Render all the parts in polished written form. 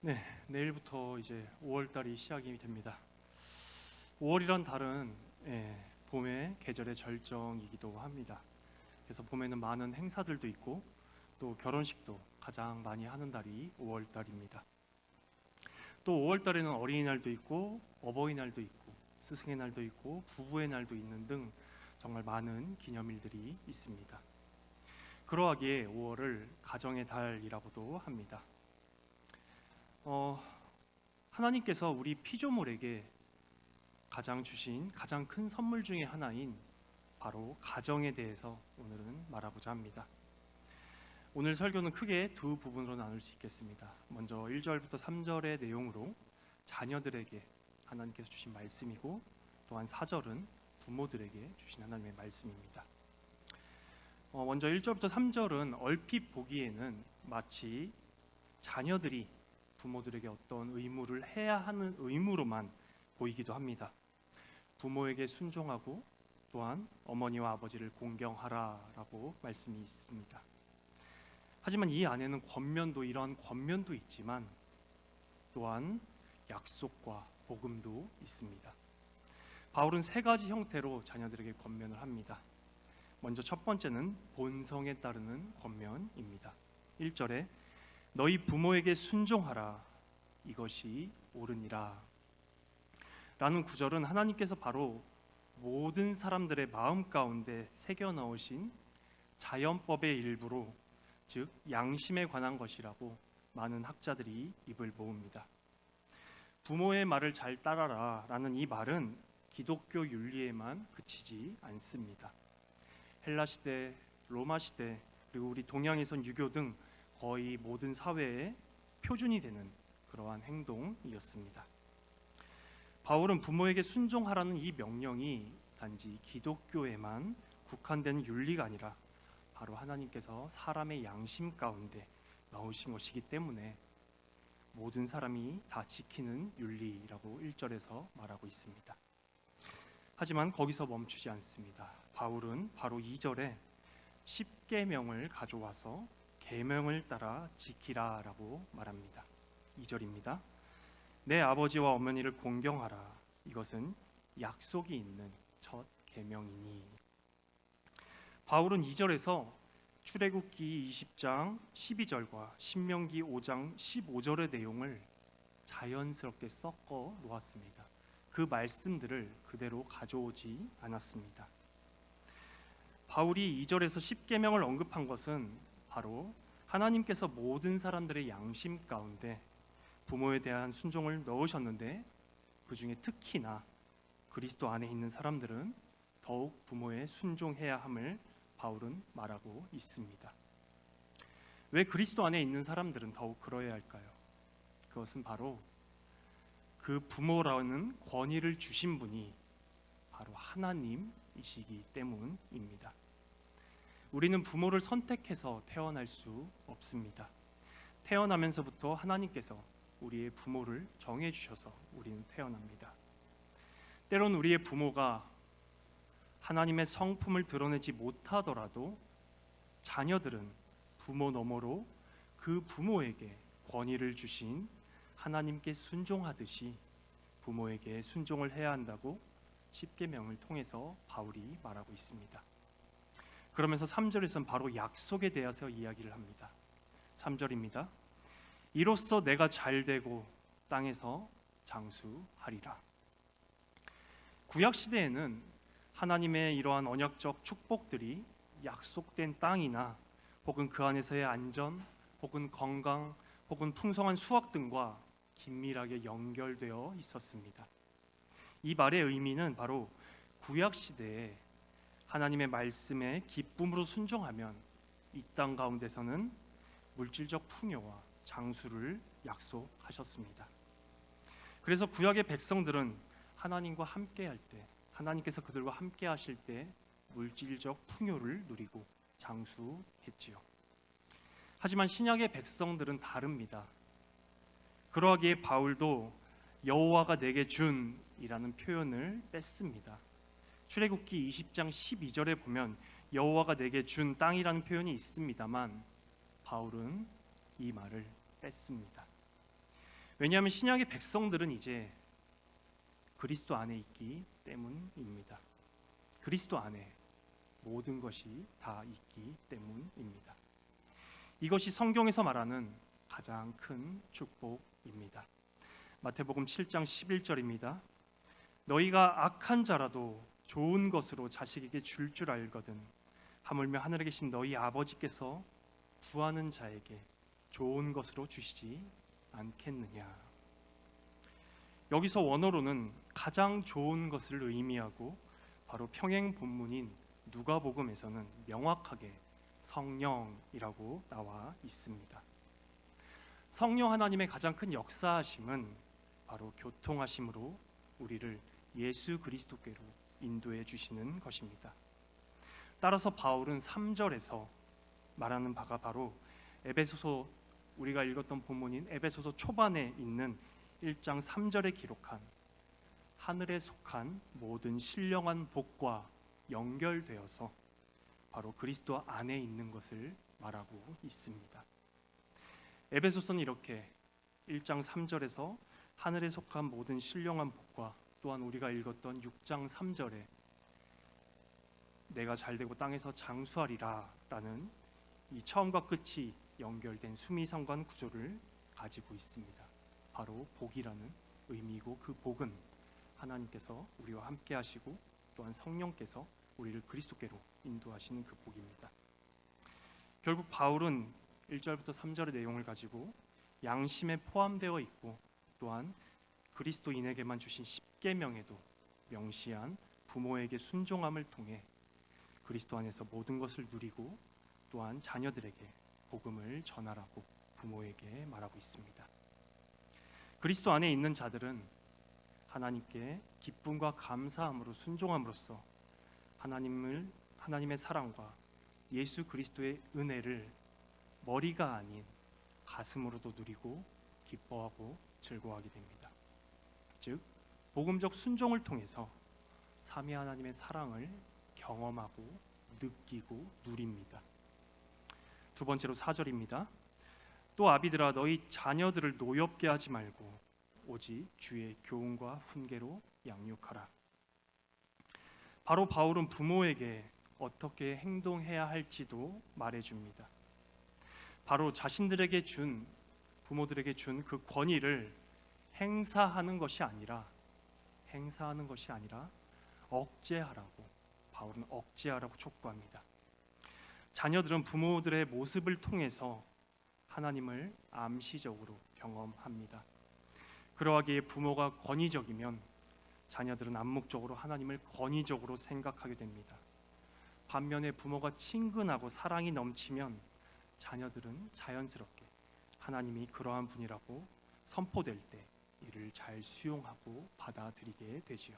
네, 내일부터 이제 5월 달이 시작이 됩니다. 5월이란 달은 봄의 계절의 절정이기도 합니다. 그래서 봄에는 많은 행사들도 있고 또 결혼식도 가장 많이 하는 달이 5월 달입니다. 또 5월 달에는 어린이날도 있고 어버이날도 있고 스승의 날도 있고 부부의 날도 있는 등 정말 많은 기념일들이 있습니다. 그러하기에 5월을 가정의 달이라고도 합니다. 하나님께서 우리 피조물에게 주신 가장 큰 선물 중에 하나인 바로 가정에 대해서 오늘은 말하고자 합니다. 오늘 설교는 크게 두 부분으로 나눌 수 있겠습니다. 먼저 1절부터 3절의 내용으로 자녀들에게 하나님께서 주신 말씀이고, 또한 4절은 부모들에게 주신 하나님의 말씀입니다. 먼저 1절부터 3절은 얼핏 보기에는 마치 자녀들이 부모들에게 어떤 의무를 해야 하는 의무로만 보이기도 합니다. 부모에게 순종하고 또한 어머니와 아버지를 공경하라라고 말씀이 있습니다. 하지만 이 안에는 이러한 권면도 있지만 또한 약속과 복음도 있습니다. 바울은 세 가지 형태로 자녀들에게 권면을 합니다. 먼저 첫 번째는 본성에 따르는 권면입니다. 1절에 너희 부모에게 순종하라, 이것이 옳으니라 라는 구절은 하나님께서 바로 모든 사람들의 마음 가운데 새겨 넣으신 자연법의 일부로, 즉 양심에 관한 것이라고 많은 학자들이 입을 모읍니다. 부모의 말을 잘 따라라 라는 이 말은 기독교 윤리에만 그치지 않습니다. 헬라 시대, 로마 시대, 그리고 우리 동양에선 유교 등 거의 모든 사회의 표준이 되는 그러한 행동이었습니다. 바울은 부모에게 순종하라는 이 명령이 단지 기독교에만 국한된 윤리가 아니라 바로 하나님께서 사람의 양심 가운데 넣으신 것이기 때문에 모든 사람이 다 지키는 윤리라고 1절에서 말하고 있습니다. 하지만 거기서 멈추지 않습니다. 바울은 바로 2절에 십계명을 가져와서 계명을 따라 지키라라고 말합니다. 2절입니다. 내 아버지와 어머니를 공경하라, 이것은 약속이 있는 첫 계명이니. 바울은 2절에서 출애굽기 20장 12절과 신명기 5장 15절의 내용을 자연스럽게 섞어 놓았습니다. 그 말씀들을 그대로 가져오지 않았습니다. 바울이 2절에서 십계명을 언급한 것은 바로 하나님께서 모든 사람들의 양심 가운데 부모에 대한 순종을 넣으셨는데, 그 중에 특히나 그리스도 안에 있는 사람들은 더욱 부모에 순종해야 함을 바울은 말하고 있습니다. 왜 그리스도 안에 있는 사람들은 더욱 그러해야 할까요? 그것은 바로 그 부모라는 권위를 주신 분이 바로 하나님이시기 때문입니다. 우리는 부모를 선택해서 태어날 수 없습니다. 태어나면서부터 하나님께서 우리의 부모를 정해주셔서 우리는 태어납니다. 때론 우리의 부모가 하나님의 성품을 드러내지 못하더라도 자녀들은 부모 너머로 그 부모에게 권위를 주신 하나님께 순종하듯이 부모에게 순종을 해야 한다고 십계명을 통해서 바울이 말하고 있습니다. 그러면서 3절에서는 바로 약속에 대해서 이야기를 합니다. 3절입니다. 이로써 내가 잘되고 땅에서 장수하리라. 구약 시대에는 하나님의 이러한 언약적 축복들이 약속된 땅이나 혹은 그 안에서의 안전, 혹은 건강, 혹은 풍성한 수확 등과 긴밀하게 연결되어 있었습니다. 이 말의 의미는 바로 구약 시대에 하나님의 말씀에 기쁨으로 순종하면 이 땅 가운데서는 물질적 풍요와 장수를 약속하셨습니다. 그래서 구약의 백성들은 하나님과 함께할 때, 하나님께서 그들과 함께 하실 때 물질적 풍요를 누리고 장수했지요. 하지만 신약의 백성들은 다릅니다. 그러하기에 바울도 여호와가 내게 준이라는 표현을 뺐습니다. 출애굽기 20장 12절에 보면 여호와가 내게 준 땅이라는 표현이 있습니다만 바울은 이 말을 뺐습니다. 왜냐하면 신약의 백성들은 이제 그리스도 안에 있기 때문입니다. 그리스도 안에 모든 것이 다 있기 때문입니다. 이것이 성경에서 말하는 가장 큰 축복입니다. 마태복음 7장 11절입니다. 너희가 악한 자라도 좋은 것으로 자식에게 줄 알거든 하물며 하늘에 계신 너희 아버지께서 구하는 자에게 좋은 것으로 주시지 않겠느냐. 여기서 원어로는 가장 좋은 것을 의미하고 바로 평행 본문인 누가복음에서는 명확하게 성령이라고 나와 있습니다. 성령 하나님의 가장 큰 역사하심은 바로 교통하심으로 우리를 예수 그리스도께로 인도해 주시는 것입니다. 따라서 바울은 3절에서 말하는 바가 바로 에베소서, 우리가 읽었던 본문인 에베소서 초반에 있는 1장 3절에 기록한 하늘에 속한 모든 신령한 복과 연결되어서 바로 그리스도 안에 있는 것을 말하고 있습니다. 에베소서는 이렇게 1장 3절에서 하늘에 속한 모든 신령한 복과, 또한 우리가 읽었던 6장 3절에 내가 잘되고 땅에서 장수하리라 라는 이 처음과 끝이 연결된 수미상관 구조를 가지고 있습니다. 바로 복이라는 의미이고, 그 복은 하나님께서 우리와 함께 하시고 또한 성령께서 우리를 그리스도께로 인도하시는 그 복입니다. 결국 바울은 1절부터 3절의 내용을 가지고 양심에 포함되어 있고, 또한 그리스도인에게만 주신 십계명에도 명시한 부모에게 순종함을 통해 그리스도 안에서 모든 것을 누리고, 또한 자녀들에게 복음을 전하라고 부모에게 말하고 있습니다. 그리스도 안에 있는 자들은 하나님께 기쁨과 감사함으로 순종함으로써 하나님의 사랑과 예수 그리스도의 은혜를 머리가 아닌 가슴으로도 누리고 기뻐하고 즐거워하게 됩니다. 즉 복음적 순종을 통해서 삼위 하나님의 사랑을 경험하고 느끼고 누립니다. 두 번째로 4절입니다. 또 아비들아 너희 자녀들을 노엽게 하지 말고 오직 주의 교훈과 훈계로 양육하라. 바로 바울은 부모에게 어떻게 행동해야 할지도 말해줍니다. 바로 부모들에게 준 그 권위를 행사하는 것이 아니라 억제하라고, 바울은 억제하라고 촉구합니다. 자녀들은 부모들의 모습을 통해서 하나님을 암시적으로 경험합니다. 그러하기에 부모가 권위적이면 자녀들은 암묵적으로 하나님을 권위적으로 생각하게 됩니다. 반면에 부모가 친근하고 사랑이 넘치면 자녀들은 자연스럽게 하나님이 그러한 분이라고 선포될 때 이를 잘 수용하고 받아들이게 되지요.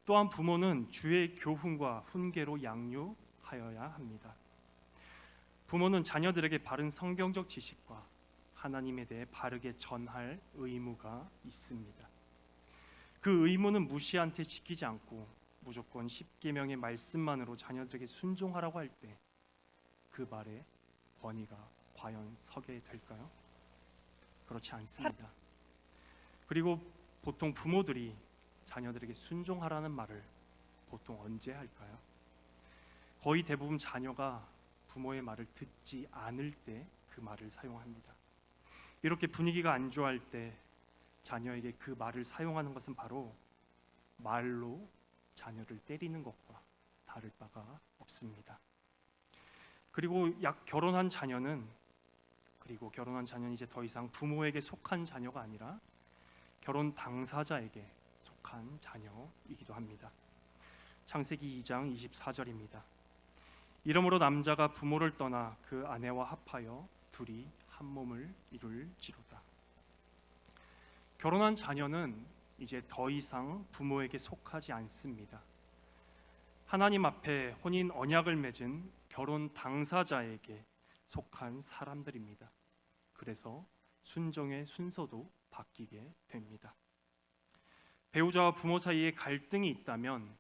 또한 부모는 주의 교훈과 훈계로 양육하여야 합니다. 부모는 자녀들에게 바른 성경적 지식과 하나님에 대해 바르게 전할 의무가 있습니다. 그 의무는 무시한 채 지키지 않고 무조건 십계명의 말씀만으로 자녀들에게 순종하라고 할 때 그 말에 권위가 과연 서게 될까요? 그렇지 않습니다. 그리고 보통 부모들이 자녀들에게 순종하라는 말을 보통 언제 할까요? 거의 대부분 자녀가 부모의 말을 듣지 않을 때 그 말을 사용합니다. 이렇게 분위기가 안 좋아할 때 자녀에게 그 말을 사용하는 것은 바로 말로 자녀를 때리는 것과 다를 바가 없습니다. 그리고 결혼한 자녀는 이제 더 이상 부모에게 속한 자녀가 아니라 결혼 당사자에게 속한 자녀이기도 합니다. 창세기 2장 24절입니다. 이러므로 남자가 부모를 떠나 그 아내와 합하여 둘이 한 몸을 이룰지로다. 결혼한 자녀는 이제 더 이상 부모에게 속하지 않습니다. 하나님 앞에 혼인 언약을 맺은 결혼 당사자에게 속한 사람들입니다. 그래서 순종의 순서도 바뀌게 됩니다. 배우자와 부모 사이에 갈등이 있다면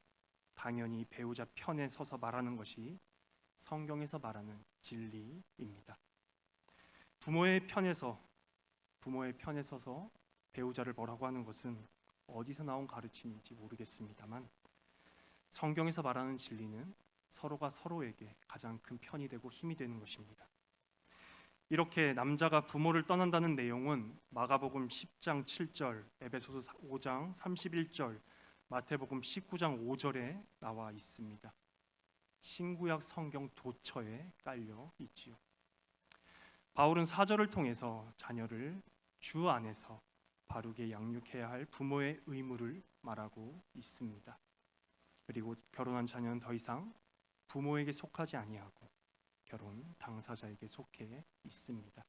당연히 배우자 편에 서서 말하는 것이 성경에서 말하는 진리입니다. 부모의 편에서 부모의 편에 서서 배우자를 뭐라고 하는 것은 어디서 나온 가르침인지 모르겠습니다만 성경에서 말하는 진리는 서로가 서로에게 가장 큰 편이 되고 힘이 되는 것입니다. 이렇게 남자가 부모를 떠난다는 내용은 마가복음 10장 7절, 에베소서 5장 31절, 마태복음 19장 5절에 나와 있습니다. 신구약 성경 도처에 깔려 있지요. 바울은 4절을 통해서 자녀를 주 안에서 바르게 양육해야 할 부모의 의무를 말하고 있습니다. 그리고 결혼한 자녀는 더 이상 부모에게 속하지 아니하고 결혼 당사자에게 속해 있습니다.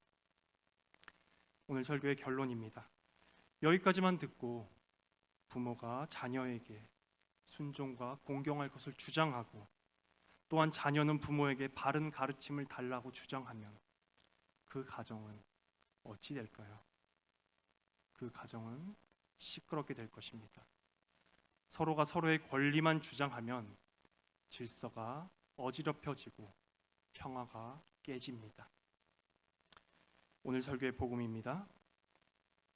오늘 설교의 결론입니다. 여기까지만 듣고 부모가 자녀에게 순종과 공경할 것을 주장하고 또한 자녀는 부모에게 바른 가르침을 달라고 주장하면 그 가정은 어찌 될까요? 그 가정은 시끄럽게 될 것입니다. 서로가 서로의 권리만 주장하면 질서가 어지럽혀지고 평화가 깨집니다. 오늘 설교의 복음입니다.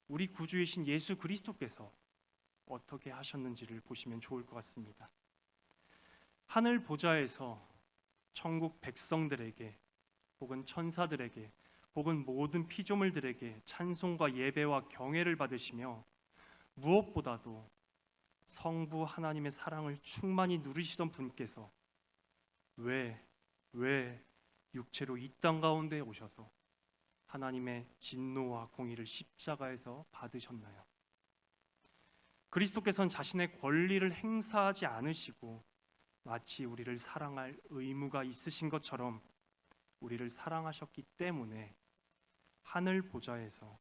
우리 구주이신 예수 그리스도께서 어떻게 하셨는지를 보시면 좋을 것 같습니다. 하늘 보좌에서 천국 백성들에게 혹은 천사들에게 혹은 모든 피조물들에게 찬송과 예배와 경외를 받으시며 무엇보다도 성부 하나님의 사랑을 충만히 누리시던 분께서 왜 육체로 이 땅 가운데 오셔서 하나님의 진노와 공의를 십자가에서 받으셨나요? 그리스도께서는 자신의 권리를 행사하지 않으시고 마치 우리를 사랑할 의무가 있으신 것처럼 우리를 사랑하셨기 때문에 하늘 보좌에서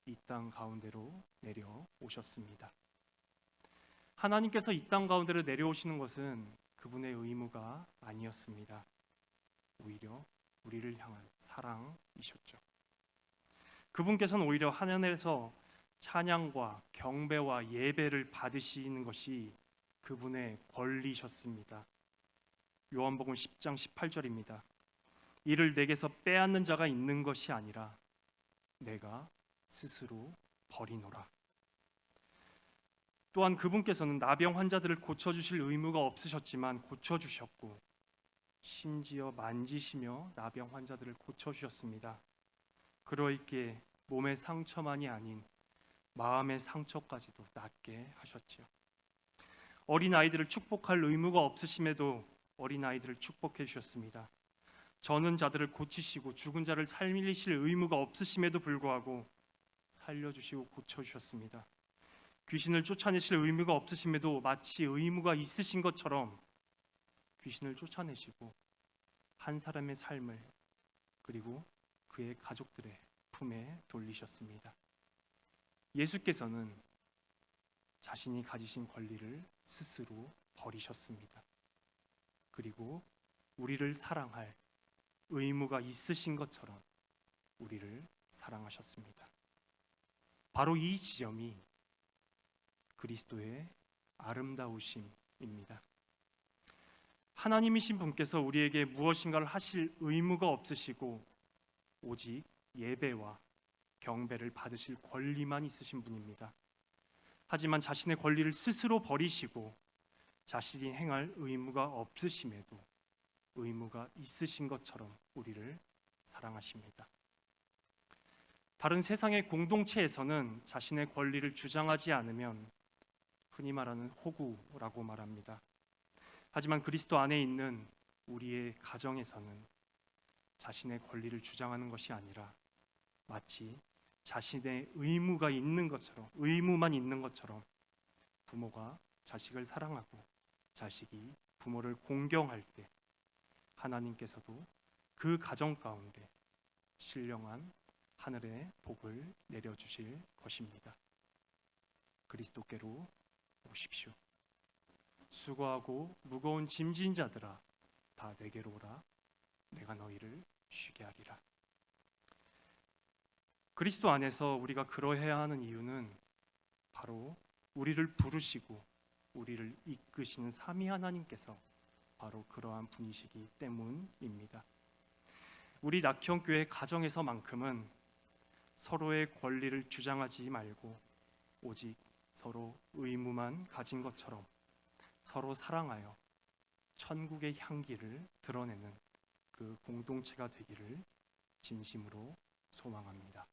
이 땅 가운데로 내려오셨습니다. 하나님께서 이 땅 가운데로 내려오시는 것은 그분의 의무가 아니었습니다. 오히려 우리를 향한 사랑이셨죠. 그분께서는 오히려 하늘에서 찬양과 경배와 예배를 받으시는 것이 그분의 권리셨습니다. 요한복음 10장 18절입니다. 이를 내게서 빼앗는 자가 있는 것이 아니라 내가 스스로 버리노라. 또한 그분께서는 나병 환자들을 고쳐주실 의무가 없으셨지만 고쳐주셨고 심지어 만지시며 나병 환자들을 고쳐주셨습니다. 그러있기에 몸의 상처만이 아닌 마음의 상처까지도 낫게 하셨지요. 어린아이들을 축복할 의무가 없으심에도 어린아이들을 축복해 주셨습니다. 저는 자들을 고치시고 죽은 자를 살리실 의무가 없으심에도 불구하고 살려주시고 고쳐주셨습니다. 귀신을 쫓아내실 의무가 없으심에도 마치 의무가 있으신 것처럼 귀신을 쫓아내시고 한 사람의 삶을 그리고 그의 가족들의 품에 돌리셨습니다. 예수께서는 자신이 가지신 권리를 스스로 버리셨습니다. 그리고 우리를 사랑할 의무가 있으신 것처럼 우리를 사랑하셨습니다. 바로 이 지점이 그리스도의 아름다우심입니다. 하나님이신 분께서 우리에게 무엇인가를 하실 의무가 없으시고 오직 예배와 경배를 받으실 권리만 있으신 분입니다. 하지만 자신의 권리를 스스로 버리시고 자신이 행할 의무가 없으심에도 의무가 있으신 것처럼 우리를 사랑하십니다. 다른 세상의 공동체에서는 자신의 권리를 주장하지 않으면 흔히 말하는 호구라고 말합니다. 하지만 그리스도 안에 있는 우리의 가정에서는 자신의 권리를 주장하는 것이 아니라 마치 자신의 의무가 있는 것처럼 의무만 있는 것처럼 부모가 자식을 사랑하고 자식이 부모를 공경할 때 하나님께서도 그 가정 가운데 신령한 하늘의 복을 내려주실 것입니다. 그리스도께로 오십시오. 수고하고 무거운 짐진 자들아 다 내게로 오라. 내가 너희를 쉬게 하리라. 그리스도 안에서 우리가 그러해야 하는 이유는 바로 우리를 부르시고 우리를 이끄시는 삼위 하나님께서 바로 그러한 분이시기 때문입니다. 우리 낙형교회 가정에서만큼은 서로의 권리를 주장하지 말고 오직 서로 의무만 가진 것처럼 서로 사랑하여 천국의 향기를 드러내는 그 공동체가 되기를 진심으로 소망합니다.